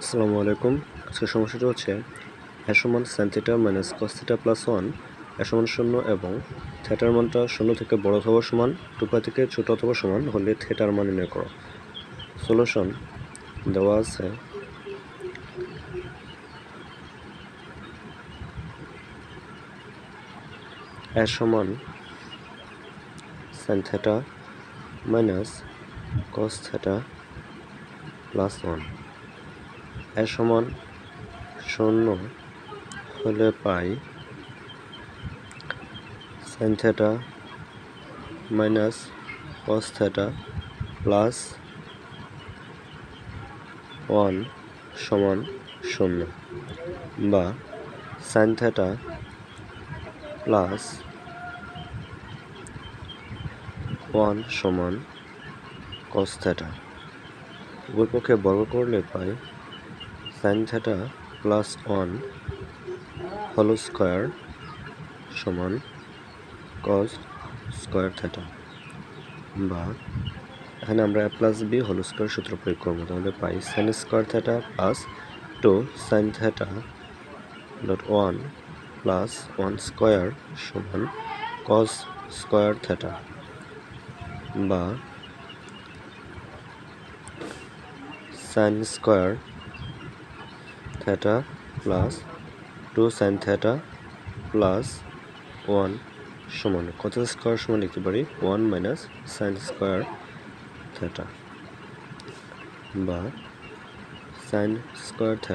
আসসালামু আলাইকুম। আজকের সমস্যাটা হচ্ছে সমান sin θ মাইনাস cos θ প্লাস 1 সমান 0 এবং থিটার মানটা 0 থেকে বড় অথবা সমান 2π থেকে ছোট অথবা সমান হলে থিটার মান নির্ণয় করো। সলিউশন দেওয়া আছে সমান sin θ মাইনাস cos θ প্লাস 1 সমান 0 হলে পাই sin θ মাইনাস cos θ প্লাস 1 সমান 0 বা sin θ প্লাস 1 সমান cos θ। উভয় পক্ষে বর্গ করলে পাই sin θ প্লাস 1 হোল স্কয়ার সমান cos স্কয়ার θ, বা এখানে আমরা a plus b whole square সূত্র প্রয়োগ করব। তাহলে পাই sin square θ plus 2 sin θ dot 1 plus 1 square সমান cos স্কয়ার θ, বা sin square θ plus 2 sin θ plus 1 সমান cos স্কয়ার সমান লিখতে পারি 1 মাইনাস sin স্কয়ার θ, বা sin স্কয়ার θ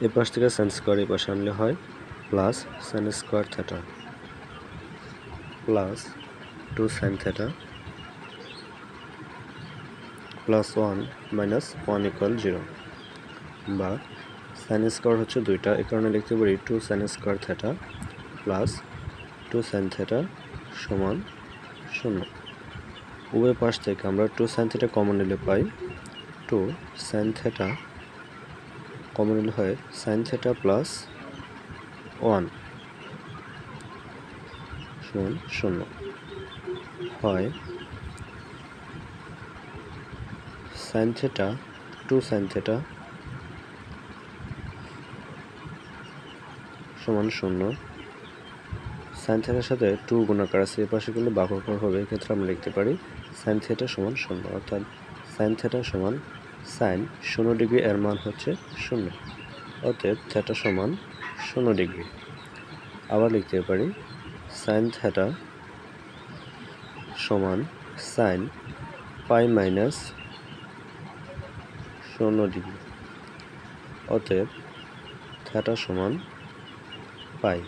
এই পাশ থেকে sin স্কয়ার এই পাশে আনলে হয় plus sin square θ plus 2 sin θ plus 1 minus 1 equal 0, বা sin স্কয়ার হচ্ছে দুইটা, এই কারণে লিখতে পারি 2 sin স্কয়ার θ প্লাস 2 sin θ সমান 0। উভয় পাশ থেকে আমরা 2 sin θ কমন নিলে পাই 2 sin θ কমন নিলে হয় sin θ প্লাস 1 সমান 0 হয় sin θ 2 sin θ সমান 0। sin θ সাথে 2 গুণাকার আছে, এই পাশে করলে ভাগাকার হবে, এক্ষেত্রে আমরা লিখতে পারি sin θ সমান 0, অর্থাৎ sin θ সমান sin 0 ডিগ্রি এর মান হচ্ছে 0, অতএব θ সমান 0 ডিগ্রি। আবার লিখতে পারি sin θ সমান sin পাই মাইনাস 0 ডিগ্রি, অতএব θ সমান পাই।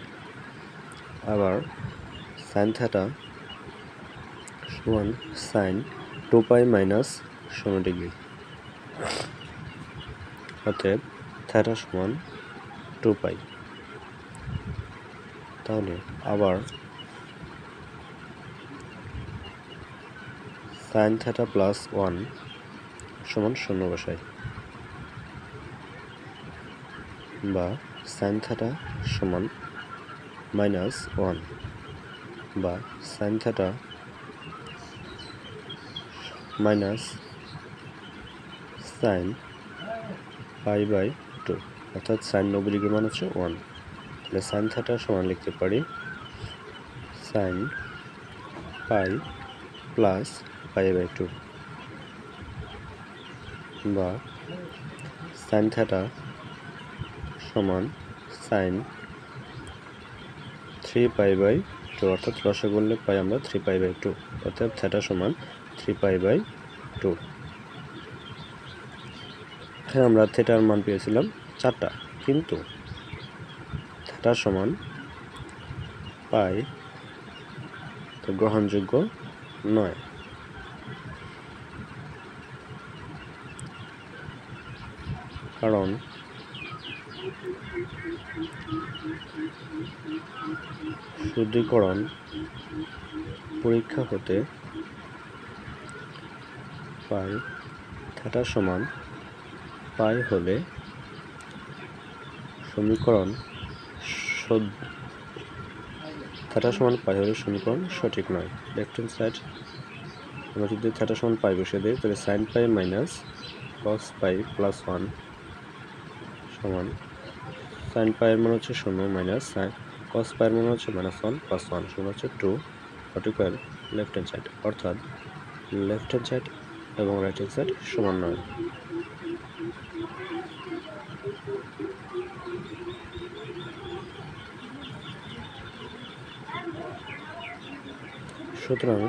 আবার sin θ সমান sin 2π মাইনাস 0 ডিগ্রি, অতএব θ সমান 2π। তাহলে আবার sin θ প্লাস 1 সমান 0 বসাই, বা sin θ সমান মাইনাস 1, বা sin θ minus sin pi by 2, অর্থাৎ sin 90 ডিগ্রি মান হচ্ছে 1। তাহলে sin θ সমান লিখতে পারি sin pi plus pi by 2, বা sin θ সমান sin 3π বাই 2, অর্থাৎ রসে করলে পাই আমরা 3π বাই 2, অর্থাৎ θ সমান 3π বাই 2। এখানে আমরা থিটার মান পেয়েছিলাম 4টা, কিন্তু θ সমান পাই তো গ্রহণযোগ্য নয়, কারণ শুদ্ধিকরণ পরীক্ষা হতে পাই θ সমান পাই হলে সমীকরণ θ সমান পাই হলে সমীকরণ সঠিক নয়। লেফট হ্যান্ড সাইড আমরা যদি θ সমান পাই বসিয়ে দিই, তাহলে sin পাই মাইনাস cos পাই প্লাস 1 সমান sin পাই এর মান হচ্ছে 0 মাইনাস cos পাই এর মান হচ্ছে -1 প্লাস 1 সমান হচ্ছে 2 not equal left hand side, অর্থাৎ লেফট হ্যান্ড সাইড এবং রাইট হ্যান্ড সাইড সমান নয়। সুতরাং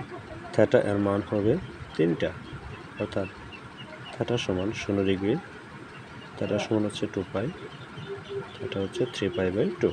থিটা এর মান হবে 3টা, অর্থাৎ থিটা সমান 0 ডিগ্রি, থিটা সমান হচ্ছে 2 পাই, থিটা হচ্ছে 3 পাই বাই 2।